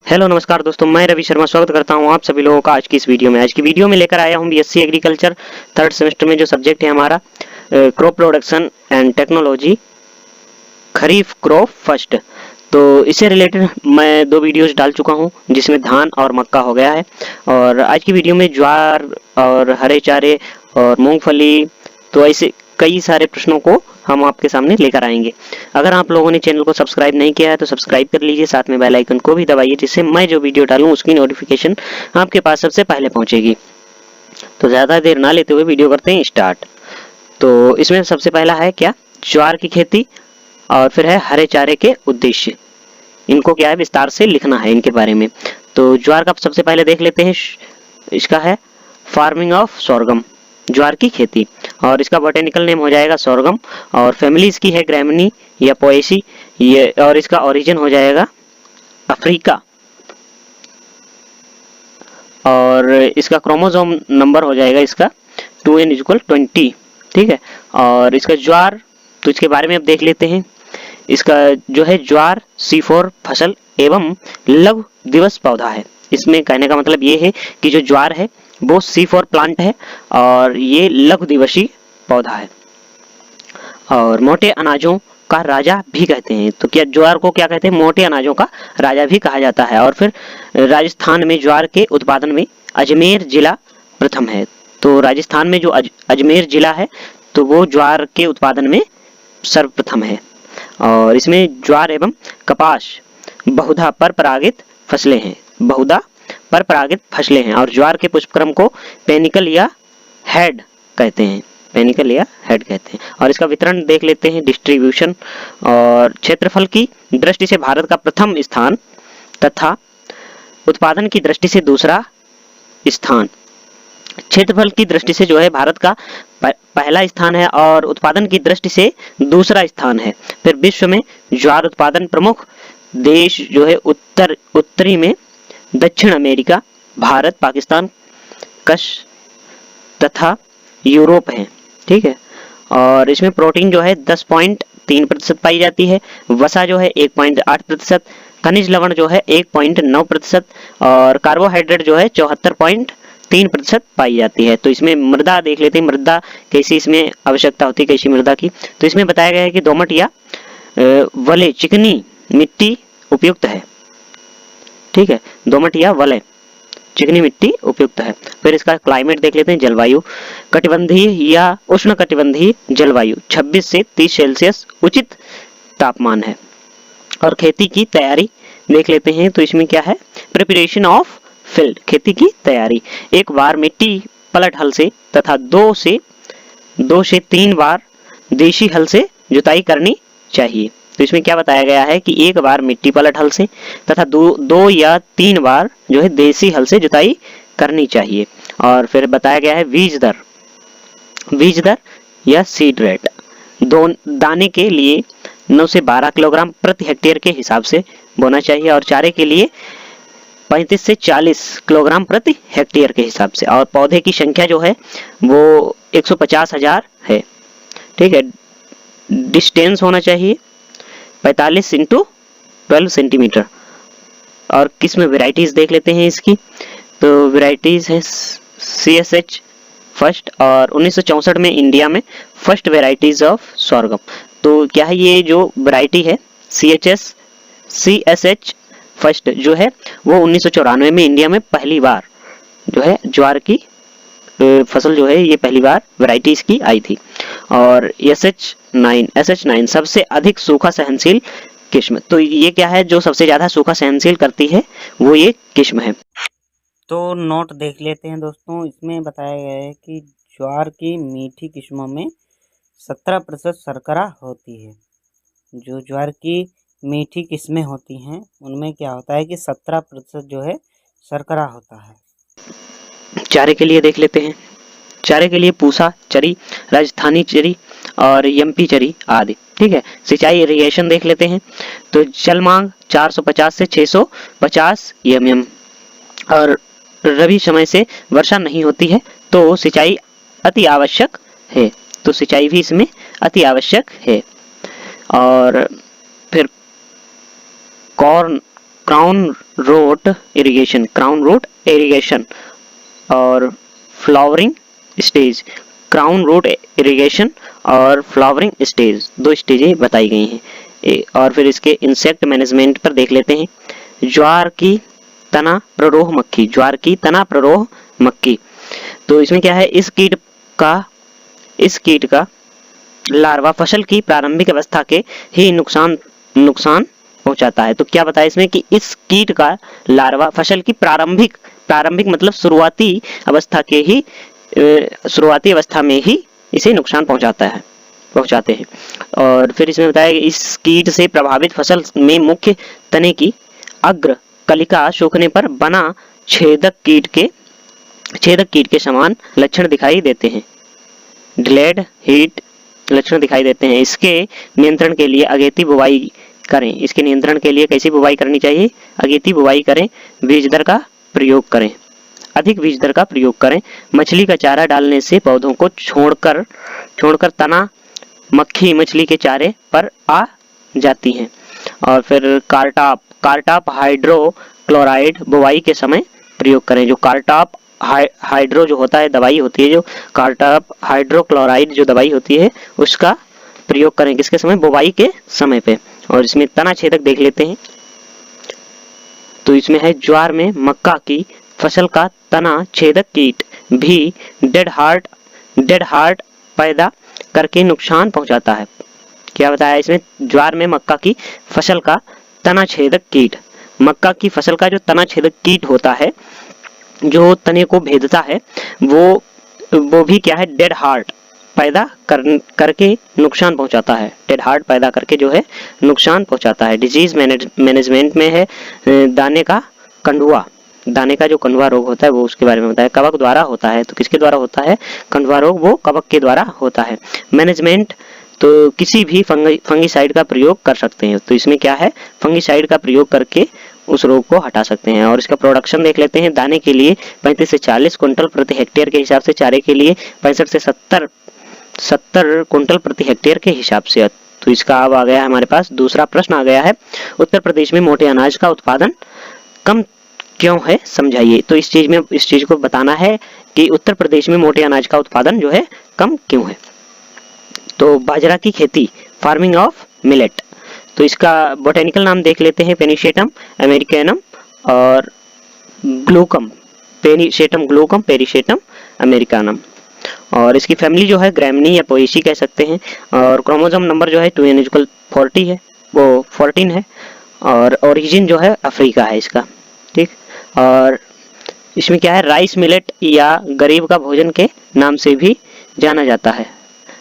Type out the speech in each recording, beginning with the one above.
Hello नमस्कार दोस्तों, मैं रवि शर्मा स्वागत करता हूं आप सभी लोगों का आज की इस वीडियो में। आज की वीडियो में लेकर आया हूं बीएससी एग्रीकल्चर थर्ड सेमेस्टर में जो सब्जेक्ट है हमारा crop production and technology, kharif crop first. तो इससे रिलेटेड मैं दो वीडियोस डाल चुका हूं जिसमें धान और मक्का हो गया है, और आज की वीडियो में ज्वार और हरे चारे और मूंगफली, तो ऐसे कई सारे प्रश्नों को हम आपके सामने लेकर आएंगे। अगर आप लोगों ने चैनल को सब्सक्राइब नहीं किया है तो सब्सक्राइब कर लीजिए, साथ में बेल आइकन को भी दबाइए जिससे मैं जो वीडियो डालूं उसकी नोटिफिकेशन आपके पास सबसे पहले पहुंचेगी। तो ज़्यादा देर ना लेते हुए वीडियो करते हैं स्टार्ट। तो इसमें सबसे पहला है क्या, ज्वार की खेती, और फिर है हरे चारे के उद्देश्य। इनको क्या है विस्तार से लिखना है इनके बारे में। तो ज्वार का सबसे पहले देख लेते हैं, इसका है फार्मिंग ऑफ सोरगम, ज्वार की खेती, और इसका बोटेनिकल नेम हो जाएगा सोरगम, और फैमिली इसकी है ग्रैमिनी या पोएसी, ये, और इसका ओरिजिन हो जाएगा अफ्रीका, और इसका क्रोमोसोम नंबर हो जाएगा इसका 2n=20। ठीक है, और इसका ज्वार, तो इसके बारे में अब देख लेते हैं। इसका जो है ज्वार C4 फसल एवं लघु दिवस पौधा है। इसमें कहने का मतलब ये है कि जो ज्वार है वो C4 प्लांट है और ये लघु दिवसीय पौधा है, और मोटे अनाजों का राजा भी कहते हैं। तो क्या ज्वार को क्या कहते हैं, मोटे अनाजों का राजा भी कहा जाता है। और फिर राजस्थान में ज्वार के उत्पादन में अजमेर जिला प्रथम है। तो राजस्थान में जो अजमेर जिला है तो वो ज्वार के उत्पादन में सर्वप्रथम है। और इसमें ज्वार एवं कपास बहुधा पर परागित फसलें हैं, बहुधा पर परागित फसलें हैं, और ज्वार के पुष्पक्रम को पेनिकल या हेड कहते हैं, पेनिकल या हेड कहते हैं। और इसका वितरण देख लेते हैं, डिस्ट्रीब्यूशन, और क्षेत्रफल की दृष्टि से भारत का प्रथम स्थान तथा उत्पादन की दृष्टि से दूसरा स्थान। क्षेत्रफल की दृष्टि से जो है भारत का पहला स्थान है और उत्पादन की दृष्टि से दूसरा स्थान है। फिर विश्व में ज्वार उत्पादन प्रमुख देश जो है उत्तरी में दक्षिण अमेरिका, भारत, पाकिस्तान, कश तथा यूरोप है। ठीक है, और इसमें प्रोटीन जो है 10.3% पाई जाती है, वसा जो है 1.8%, खनिज लवण जो है 1.9%, और कार्बोहाइड्रेट जो है 74.3% पाई जाती है। तो इसमें मृदा देख लेते हैं, मृदा कैसी इसमें आवश्यकता होती है, कैसी मृदा की। तो इसमें बताया गया है कि दोमट या वले चिकनी मिट्टी उपयुक्त है। ठीक है, दोमट या वलय चिकनी मिट्टी उपयुक्त है। फिर इसका क्लाइमेट देख लेते हैं, जलवायु कटिबंधीय या उष्ण कटिबंधीय जलवायु 26 से 30 सेल्सियस उचित तापमान है। और खेती की तैयारी देख लेते हैं, तो इसमें क्या है, प्रिपरेशन ऑफ फील्ड, खेती की तैयारी। एक बार मिट्टी पलट हल से तथा 2 से 3 बार देशी हल से जुताई करनी चाहिए। तो इसमें क्या बताया गया है कि एक बार मिट्टी पलट हल से तथा 2 या 3 बार जो है देसी हल से जुताई करनी चाहिए। और फिर बताया गया है बीज दर या सीड रेट, दाने के लिए 9 से 12 किलोग्राम प्रति हेक्टेयर के हिसाब से बोना चाहिए, और चारे के लिए 35 से 40 किलोग्राम प्रति हेक्टेयर के हिसाब से। और पौधे की संख्या जो है वो 150,000 है। ठीक है, डिस्टेंस होना चाहिए 45 × 12 सेंटीमीटर। और किस में वेराइटीज देख लेते हैं इसकी, तो वेराइटीज है CSH फर्स्ट, और 1964 में इंडिया में फर्स्ट वेराइटीज ऑफ सोरगम। तो क्या है, ये जो वेराइटी है CSH फर्स्ट जो है वो 1994 में इंडिया में पहली बार जो है ज्वार की फसल जो है ये पहली बार वेराइटीज की आई थी। और SH9 सबसे अधिक सूखा सहनशील किस्म। तो ये क्या है, जो सबसे ज्यादा सूखा सहनशील करती है वो ये किस्म है। तो नोट देख लेते हैं दोस्तों, इसमें बताया गया है कि ज्वार की मीठी किस्मों में 17% शर्करा होती है। जो ज्वार की मीठी किस्में होती हैं उनमें क्या होता है कि 17% जो है शर्करा होता है। चारे के लिए देख लेते हैं, चारे के लिए पूसा चरी, राजस्थानी चरी और MP चरी आदि। ठीक है, सिंचाई इरिगेशन देख लेते हैं, तो जल मांग 450 से 650 mm, और रबी समय से वर्षा नहीं होती है तो सिंचाई अति आवश्यक है। तो सिंचाई भी इसमें अति आवश्यक है। और फिर कॉर्न क्राउन रूट इरिगेशन और flowering stage. Crown root irrigation और फ्लावरिंग स्टेज, दो स्टेजें बताई गई हैं। और फिर इसके इंसेक्ट मैनेजमेंट पर देख लेते हैं। ज्वार की तना प्ररोह मक्खी, तो इसमें क्या है, इस कीट का लार्वा फसल की प्रारंभिक अवस्था के ही नुकसान पहुंचाता है। तो क्या बताया इसमें कि इस कीट का लार्वा फसल की प्रारंभिक मतलब शुरुआती अवस्था में ही इसे नुकसान पहुंचाते हैं। और फिर इसमें बताया कि इस कीट से प्रभावित फसल में मुख्य तने की अग्र कलिका सूखने पर बना छेदक कीट के समान लक्षण दिखाई देते हैं। डिलेड हीट लक्षण दिखाई देते हैं। इसके नियंत्रण के लिए अगेती बुवाई करें। इसके नियंत्रण के लिए कैसी बुवाई करनी चाहिए? अगेती बुवाई करें। बीज दर का प्रयोग करें, अधिक बीज दर का प्रयोग करें। मछली का चारा डालने से पौधों को छोड़कर तना मक्खी मछली के चारे पर आ जाती हैं। और फिर कारटाप हाइड्रोक्लोराइड बुवाई के समय प्रयोग करें। जो कारटाप हाइड्रो जो होता है दवाई होती है, जो कारटाप हाइड्रोक्लोराइड जो दवाई होती है उसका प्रयोग करें किसके समय? बुवाई के समय पे। और इसमें तना छेदक देख लेते हैं। तो इसमें है ज्वार में मक्का की फसल का तना छेदक कीट भी डेड हार्ट पैदा करके नुकसान पहुंचाता है। क्या बताया इसमें? ज्वार में मक्का की फसल का तना छेदक कीट, मक्का की फसल का जो तना छेदक कीट होता है, जो तने को भेदता है, वो भी क्या है, डेड हार्ट पैदा करके नुकसान पहुंचाता है। डेड हार्ट पैदा करके जो है नुकसान पहुंचाता है। डिजीज मैनेजमेंट में है दाने का जो कंडुआ रोग होता है वो उसके बारे में बताया। कवक द्वारा होता है, तो किसके द्वारा होता है कंडुआ रोग? वो कवक के द्वारा होता है। मैनेजमेंट, तो किसी भी फंगीसाइड का प्रयोग कर सकते हैं। तो इसमें क्या है, फंगीसाइड का प्रयोग करके उस रोग को हटा सकते हैं। और इसका प्रोडक्शन देख लेते हैं। दाने के लिए 35 से 40 क्विंटल प्रति हेक्टेयर के हिसाब से, चारे के लिए 65 से 70 क्विंटल प्रति हेक्टेयर के हिसाब से। तो इसका अब आ गया हमारे पास दूसरा प्रश्न आ गया है, उत्तर प्रदेश में मोटे अनाज का उत्पादन कम क्यों है, समझाइए। तो इस चीज को बताना है कि उत्तर प्रदेश में मोटे अनाज का उत्पादन जो है कम क्यों है। तो बाजरा की खेती, फार्मिंग ऑफ मिलेट, तो इसका बोटेनिकल नाम देख लेते हैं, पेनिसेटम अमेरिकनम और ग्लूकम, पेरिसेटम अमेरिकानम। और इसकी फैमिली जो है ग्रैमनी या पोएसी कह सकते हैं। और क्रोमोसोम नंबर जो है 2n=40 है, वो 14 है। और ओरिजिन जो है अफ्रीका है इसका, ठीक। और इसमें क्या है, राइस मिलेट या गरीब का भोजन के नाम से भी जाना जाता है।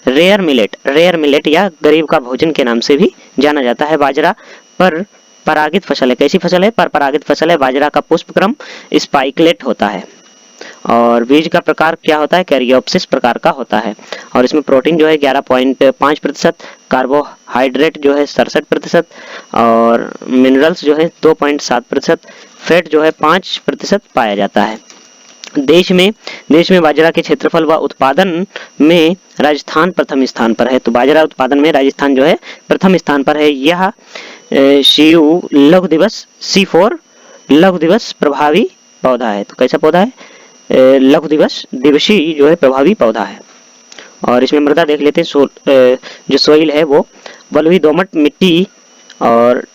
रेयर मिलेट या गरीब का भोजन के नाम से भी जाना जाता है। बाजरा पर परागित फसल है। कैसी फसल है? पर परागित फसल है। बाजरा का पुष्पक्रम स्पाइकलेट होता है। और बीज का प्रकार क्या होता है? कैरियोप्सिस प्रकार का होता है। और इसमें प्रोटीन जो है 11.5%, कार्बोहाइड्रेट जो है 67%, और मिनरल्स जो है 2.7%, फैट जो है 5% पाया जाता है। देश में बाजरा के क्षेत्रफल व उत्पादन में राजस्थान प्रथम स्थान पर है। तो बाजरा उत्पादन में राजस्थान जो है प्रथम स्थान पर है। यह C4 लघु दिवस प्रभावी पौधा है। तो कैसा पौधा है? लघु दिवसीय जो है प्रभावी पौधा है। और इसमें मृदा देख लेते हैं। जो सोइल है वो बलुई दोमट मिट्टी और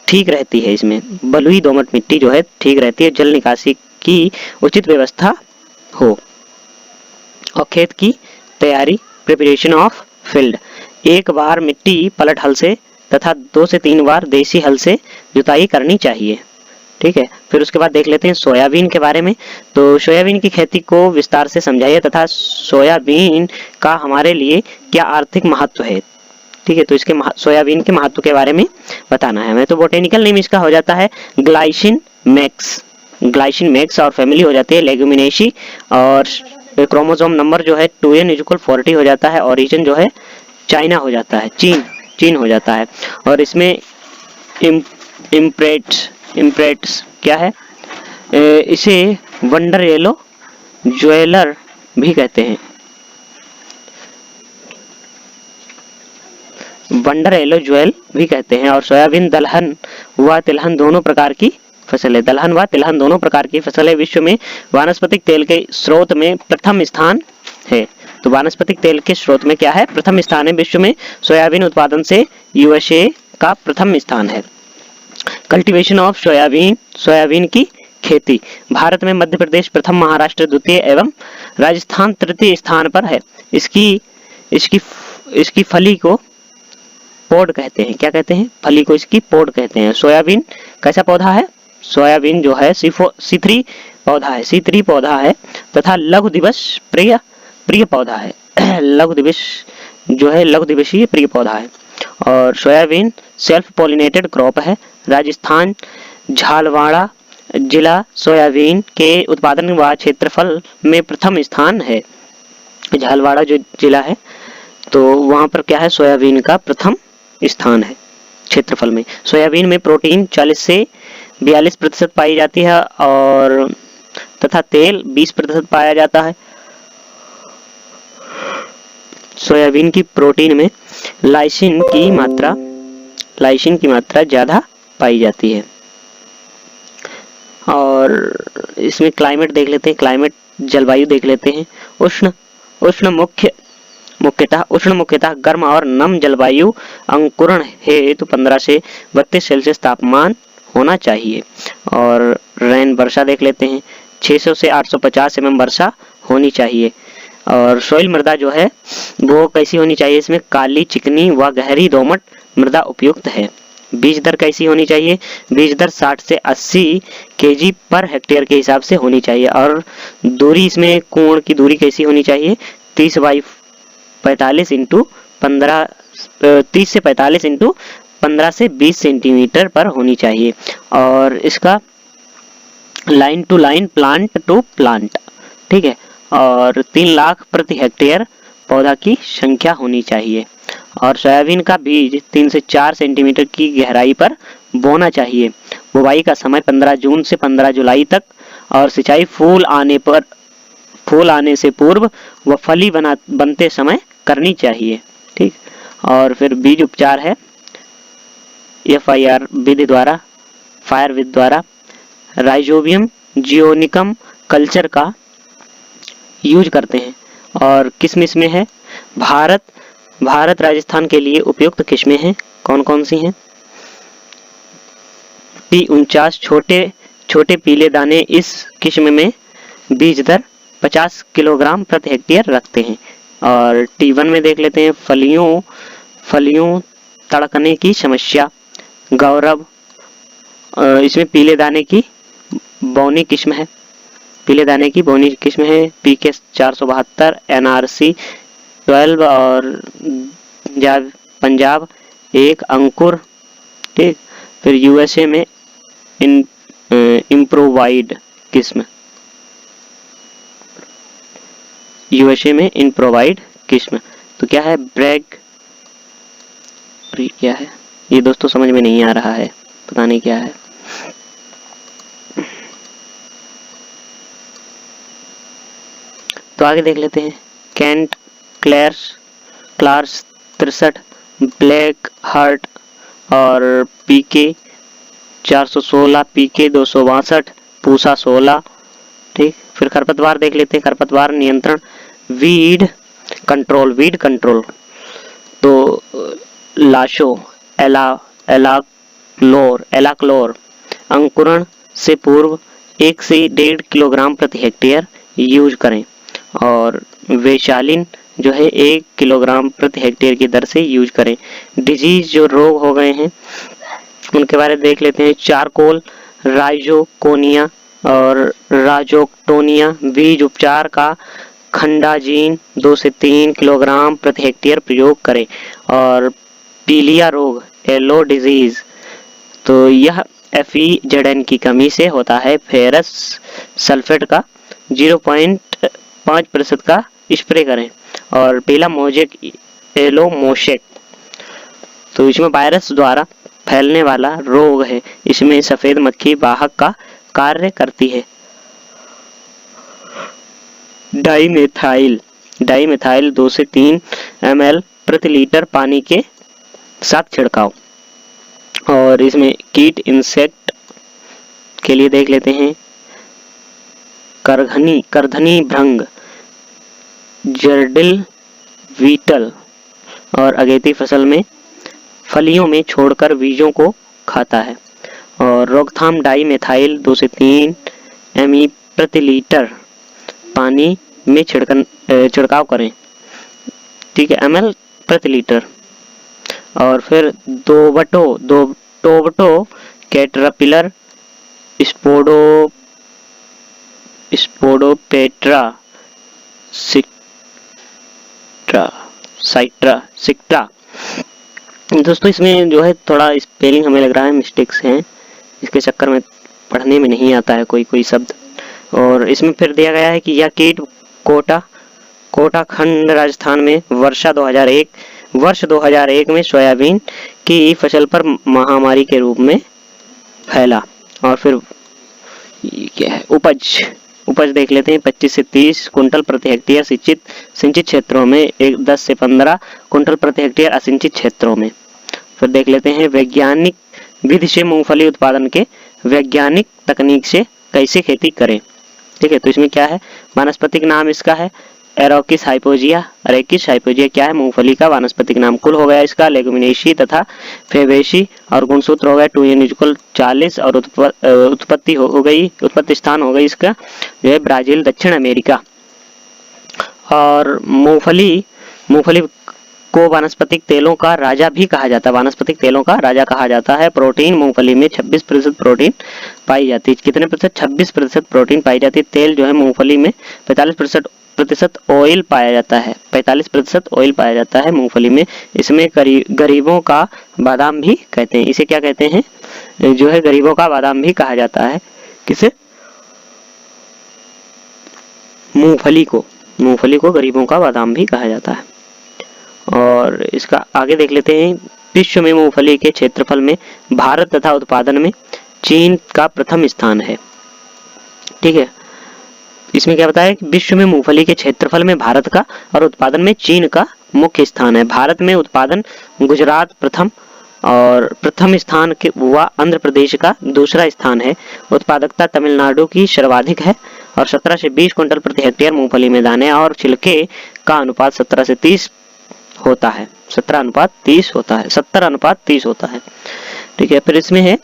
ठीक रहती है। इसमें बलुई दोमट मिट्टी जो है ठीक रहती है। जल निकासी की उचित व्यवस्था हो। और खेत की तैयारी, प्रिपरेशन ऑफ फील्ड, एक बार मिट्टी पलट हल से तथा 2 से 3 बार देसी हल से जुताई करनी चाहिए, ठीक है। फिर उसके बाद देख लेते हैं सोयाबीन के बारे में। तो सोयाबीन की खेती को विस्तार से समझाइए तथा सोयाबीन का हमारे लिए क्या आर्थिक महत्व है, ठीक है। तो इसके सोयाबीन के महत्व के बारे में बताना है हमें। तो बोटेनिकल नेम इसका हो जाता है ग्लाइसिन मैक्स और फैमिली हो जाती है लेग्यूमिनेसी। और क्रोमोसोम नंबर जो है 2n=40 हो जाता है। ओरिजिन जो है चाइना हो जाता है, चीन हो जाता है। और इसमें इम्प्रेट्स क्या है, इसे वंडर येलो ज्वेलर भी कहते हैं। वंडर येलो ज्वेल भी कहते हैं। और सोयाबीन दलहन व तिलहन दोनों प्रकार की फसल है। दलहन व तिलहन दोनों प्रकार की फसल है। विश्व में वानस्पतिक तेल के स्रोत में प्रथम स्थान है। तो वानस्पतिक तेल के स्रोत में क्या है? प्रथम स्थान है। विश्व में सोयाबीन उत्पादन से यूएसए का प्रथम स्थान है। कल्टीवेशन ऑफ सोयाबीन, सोयाबीन की खेती। भारत में मध्य प्रदेश प्रथम, महाराष्ट्र द्वितीय एवं राजस्थान तृतीय स्थान पर है। इसकी फली को पोड कहते हैं। क्या कहते हैं? फली को इसकी पोड कहते हैं। सोयाबीन कैसा पौधा है? सोयाबीन जो है C3 पौधा है, C3 पौधा है तथा लघु दिवस प्रिय पौधा है। लघु दिवस जो है लघु दिवसीय प्रिय पौधा है। और सोयाबीन सेल्फ पॉलिनेटेड क्रॉप है। राजस्थान झालवाड़ा जिला सोयाबीन के उत्पादन व क्षेत्रफल में प्रथम स्थान है। झालवाड़ा जो जिला है तो वहां पर क्या है? सोयाबीन का प्रथम स्थान है क्षेत्रफल में। सोयाबीन में प्रोटीन 40 से 42% पाई जाती है और तथा तेल 20% पाया जाता है। सोयाबीन की प्रोटीन में लाइसिन की मात्रा ज्यादा पाई जाती है। और इसमें क्लाइमेट देख लेते हैं। क्लाइमेट जलवायु देख लेते हैं। मुख्यतः गर्म और नम जलवायु अंकुरण हेतु 15 से 32 सेल्सियस तापमान होना चाहिए। और रेन वर्षा देख लेते हैं। 600 से 850 mm वर्षा होनी चाहिए। और सोइल मृदा जो है वो कैसी होनी चाहिए? इसमें काली, चिकनी व गहरी दोमट मृदा उपयुक्त है। बीज दर कैसी होनी चाहिए? बीज दर 60 से 80 kg पर हेक्टेयर के हिसाब से होनी चाहिए। और दूरी, इसमें कोण की दूरी कैसी होनी चाहिए? 30 से 45 इंटू 15 से 20 सेंटीमीटर पर होनी चाहिए। और इसका line to line, plant to plant, ठीक है। और 3 लाख प्रति हेक्टेयर पौधा की संख्या होनी चाहिए। और सोयाबीन का बीज 3 से 4 सेंटीमीटर की गहराई पर बोना चाहिए। बुवाई का समय 15 जून से 15 जुलाई तक। और सिंचाई फूल आने से पूर्व व फली बनते समय करनी चाहिए, ठीक। और फिर बीज उपचार है FIR विधि द्वारा, फायर विधि द्वारा राइजोबियम जियोनिकम कल्चर का यूज करते हैं। और किस्म में है भारत राजस्थान के लिए उपयुक्त किस्में हैं। कौन कौन सी हैं? P49 छोटे पीले दाने इस किस्म में बीज दर 50 किलोग्राम प्रति हेक्टेयर रखते हैं। और T1 में देख लेते हैं फलियों तड़कने की समस्या। गौरव, इसमें पीले दाने की बौनी किस्म है। PK 472, NRC 12 और पंजाब 1 अंकुर, ठीक। फिर USA में इम्प्रोवाइड किस्म, तो क्या है? क्या है ये दोस्तों? समझ में नहीं आ रहा है, पता नहीं क्या है। तो आगे देख लेते हैं। कैंट क्लार्स 63, ब्लैक हार्ट और PK 416, PK 262, पूसा 16, ठीक। फिर खरपतवार देख लेते हैं। खरपतवार नियंत्रण, वीड कंट्रोल, तो लाशो, एलाक्लोर अंकुरण से पूर्व 1 से 1.5 किलोग्राम प्रति हेक्टेयर यूज करें। और वेशालिन जो है 1 किलोग्राम प्रति हेक्टेयर की दर से यूज करें। डिजीज जो रोग हो गए हैं उनके बारे में देख लेते हैं। चारकोल, राइजोकोनिया और राजोक्टोनिया। बीज उपचार का खंडाजीन 2 से 3 किलोग्राम प्रति हेक्टेयर प्रयोग करें। और पीलिया रोग, येलो डिजीज, तो यह FeZN की कमी से होता है। फेरस सल्फेट का 0.5% का स्प्रे करें। और पीला मोजेक, येलो मोशेक, तो इसमें वायरस द्वारा फैलने वाला रोग है। इसमें सफेद मक्खी वाहक का कार्य करती है। डाइमेथाइल 2 से 3 ml प्रति लीटर पानी के साथ छिड़काव। और इसमें कीट इंसेक्ट के लिए देख लेते हैं करधनी भृंग, जर्डिल वीटल, और अगेती फसल में फलियों में छोड़कर बीजों को खाता है। और रोकथाम डाई मेथाइल 2 से 3 ml प्रति लीटर पानी में छिड़काव करें, ठीक है, ml प्रति लीटर। और फिर टोबटो कैटरपिलर स्पोडोपेट्रा सिक्ट्रा। दोस्तों इसमें जो है थोड़ा स्पेलिंग हमें लग रहा है मिस्टेक्स हैं, इसके चक्कर में पढ़ने में नहीं आता है कोई शब्द। और इसमें फिर दिया गया है कि यह कीट कोटाखंड राजस्थान में वर्ष 2001 में सोयाबीन की फसल पर महामारी के रूप में फैला। और फिर क्या है उपज देख लेते हैं 25 से 30 कुंटल प्रति हेक्टेयर सिंचित क्षेत्रों में, 10 से 15 कुंटल प्रति हेक्टेयर असिंचित क्षेत्रों में। फिर देख लेते हैं वैज्ञानिक विधि से मूंगफली उत्पादन के वैज्ञानिक तकनीक से कैसे खेती करें, ठीक है। तो इसमें क्या है, वानस्पतिक नाम इसका है एरेकिस हाइपोजिया क्या है, मूंगफली का वानस्पतिक नाम। कुल हो गया इसका लेगुमिनेसी तथा फेबेसी, और गुणसूत्र हो गया 2n = 40, और उत्पत्ति स्थान हो गई इसका जो है ब्राजील, दक्षिण अमेरिका। और मूंगफली को वानस्पतिक तेलों का राजा भी कहा जाता है। प्रोटीन मूंगफली में 26% प्रोटीन पाई जाती है। कितने प्रतिशत? 26% प्रोटीन पाई जाती है। तेल जो है मूंगफली में 45% ऑयल पाया जाता है। 45% ऑयल पाया जाता है मूंगफली में। इसमें गरीबों का बादाम भी कहते हैं। इसे क्या कहते हैं? जो है गरीबों का बादाम भी कहा जाता है। किसे? मूंगफली को गरीबों का बादाम भी कहा जाता है। और इसका आगे देख लेते हैं। विश्व में मूंगफली के क्षेत्रफल में भारत तथा उत्पादन में चीन का प्रथम स्थान है, ठीक है। इसमें क्या बताया कि विश्व में मूंगफली के क्षेत्रफल में भारत का और उत्पादन में चीन का मुख्य स्थान है। भारत में उत्पादन गुजरात प्रथम स्थान के हुआ, आंध्र प्रदेश का दूसरा स्थान है। उत्पादकता तमिलनाडु की सर्वाधिक है और 17 से 20 क्विंटल प्रति हेक्टेयर मूंगफली में दाने और छिलके का अनुपात 17 से 30 होता है। 70/30 होता है, ठीक है। फिर इसमें है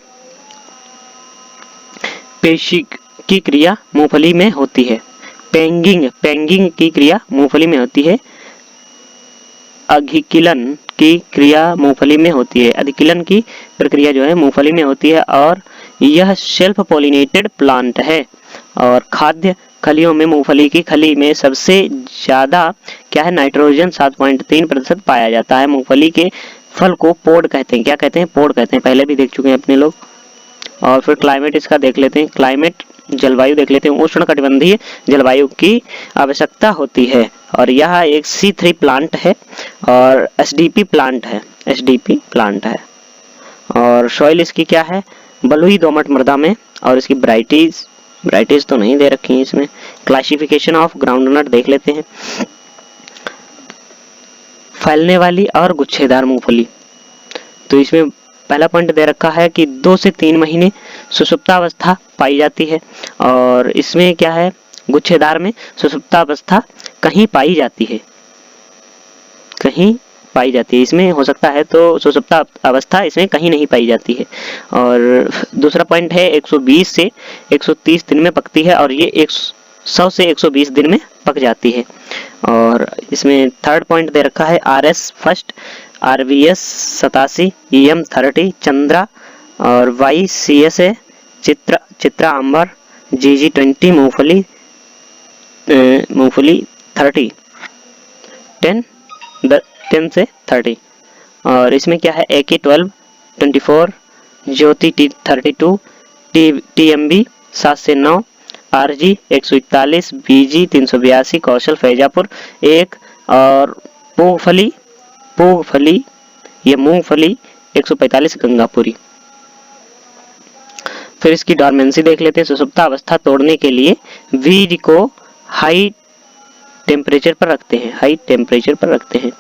पेशी की क्रिया मूंगफली में होती है। पेंगिंग की क्रिया मूंगफली में होती है। अधिकिलन की क्रिया मूंगफली में होती है। अधिकिलन की प्रक्रिया जो है मूंगफली में होती है और यह सेल्फ पॉलिनेटेड प्लांट है। और खाद्य खलियों में मूंगफली की खली में सबसे ज्यादा क्या है, नाइट्रोजन 7.3% पाया जाता है। मूंगफली के फल को पोड कहते हैं। क्या कहते हैं? पोड कहते हैं। पहले भी देख चुके हैं अपने लोग। और फिर क्लाइमेट इसका देख लेते हैं। क्लाइमेट जलवायु देख लेते हैं। उष्णकटिबंधीय जलवायु की आवश्यकता होती है और यह एक C3 प्लांट है और SDP प्लांट है। और सॉइल इसकी क्या है, बलुई दोमट मृदा में। और इसकी वैरायटीज तो नहीं दे रखी है इसमें। क्लासिफिकेशन ऑफ ग्राउंडनट देख लेते हैं। फैलने वाली और गुच्छेदार मूंगफली, तो इसमें पहला पॉइंट दे रखा है कि 2 से 3 महीने सुषुप्तावस्था पाई जाती है। और इसमें क्या है, गुच्छेदार में सुषुप्तावस्था कहीं पाई जाती है, इसमें हो सकता है तो सुषुप्ता अवस्था इसमें कहीं नहीं पाई जाती है। और दूसरा पॉइंट है 120 से 130 दिन में पकती है और ये 100 से 120 दिन में पक जाती है। और इसमें थर्ड पॉइंट दे रखा है RS first, RVS 87, EM 30 Chandra और YCSA चित्रा अंबर, GG 20 मूंगफली 30 10 से 30। और इसमें क्या है, AK 12 24, ज्योति 32, TMB 7 से 9, RG 141, BG 382, कौशल फैजापुर 1 और मूंगफली 145 गंगापुरी। फिर इसकी डॉर्मेंसी देख लेते हैं। सुषुप्ता अवस्था तोड़ने के लिए बीज को हाई टेम्परेचर पर रखते हैं।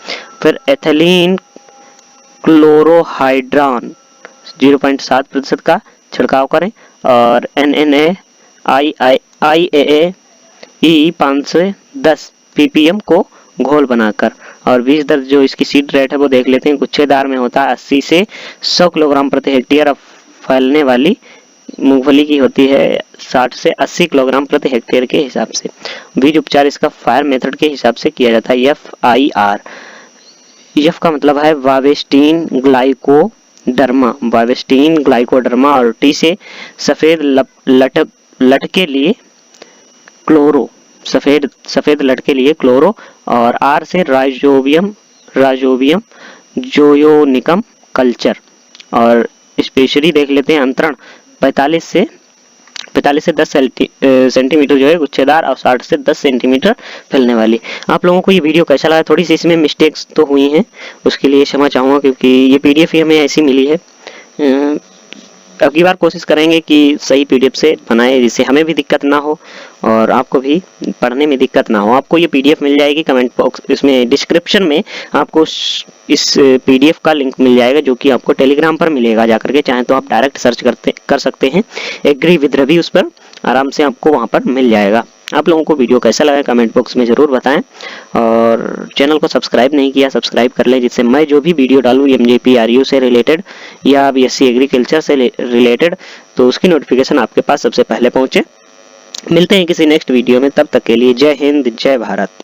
फिर एथिलीन क्लोरोहाइड्रॉन 0.7% का छिड़काव करें और NNA-IAA-E 510 ppm को घोल बनाकर। और बीज दर जो इसकी सीड रेट है वो देख लेते हैं। गुच्छेदार में होता है 80 से 100 किलोग्राम प्रति हेक्टेयर। अब फैलने वाली मूंगफली की होती है 60 से 80 किलोग्राम प्रति हेक्टेयर के हिसाब से। बीज उपचार इसका फायर मेथड के हिसाब से किया जाता है। FIR, F का मतलब है वावेस्टीन ग्लाइकोडर्मा, वावेस्टीन ग्लाइकोडर्मा, और T से सफेद लट के लिए क्लोरो, सफेद लट के लिए क्लोरो, और R से राइजोबियम जोयोनिकम कल्चर। और स्पेशली देख लेते हैं अंतरण 45 से 10 सेंटीमीटर जो है गुच्छेदार, और 60 से 10 सेंटीमीटर फैलने वाली। आप लोगों को ये वीडियो कैसा लगा? थोड़ी सी इसमें मिस्टेक्स तो हुई हैं, उसके लिए क्षमा चाहूँगा, क्योंकि ये PDF ही हमें ऐसी मिली है। अगली बार कोशिश करेंगे कि सही PDF से बनाए, जिससे हमें भी दिक्कत ना हो और आपको भी पढ़ने में दिक्कत ना हो। आपको ये PDF मिल जाएगी कमेंट बॉक्स, इसमें डिस्क्रिप्शन में आपको इस PDF का लिंक मिल जाएगा, जो कि आपको टेलीग्राम पर मिलेगा जाकर के। चाहे तो आप डायरेक्ट सर्च कर सकते हैं एग्री विद रवि, उस पर आराम से आपको वहाँ पर मिल जाएगा। आप लोगों को वीडियो कैसा लगा कमेंट बॉक्स में ज़रूर बताएं, और चैनल को सब्सक्राइब नहीं किया सब्सक्राइब कर लें, जिससे मैं जो भी वीडियो डालूँ MJPRU से रिलेटेड या BSc एग्रीकल्चर से रिलेटेड, तो उसकी नोटिफिकेशन आपके पास सबसे पहले पहुँचे। मिलते हैं किसी नेक्स्ट वीडियो में, तब तक के लिए जय हिंद जय भारत।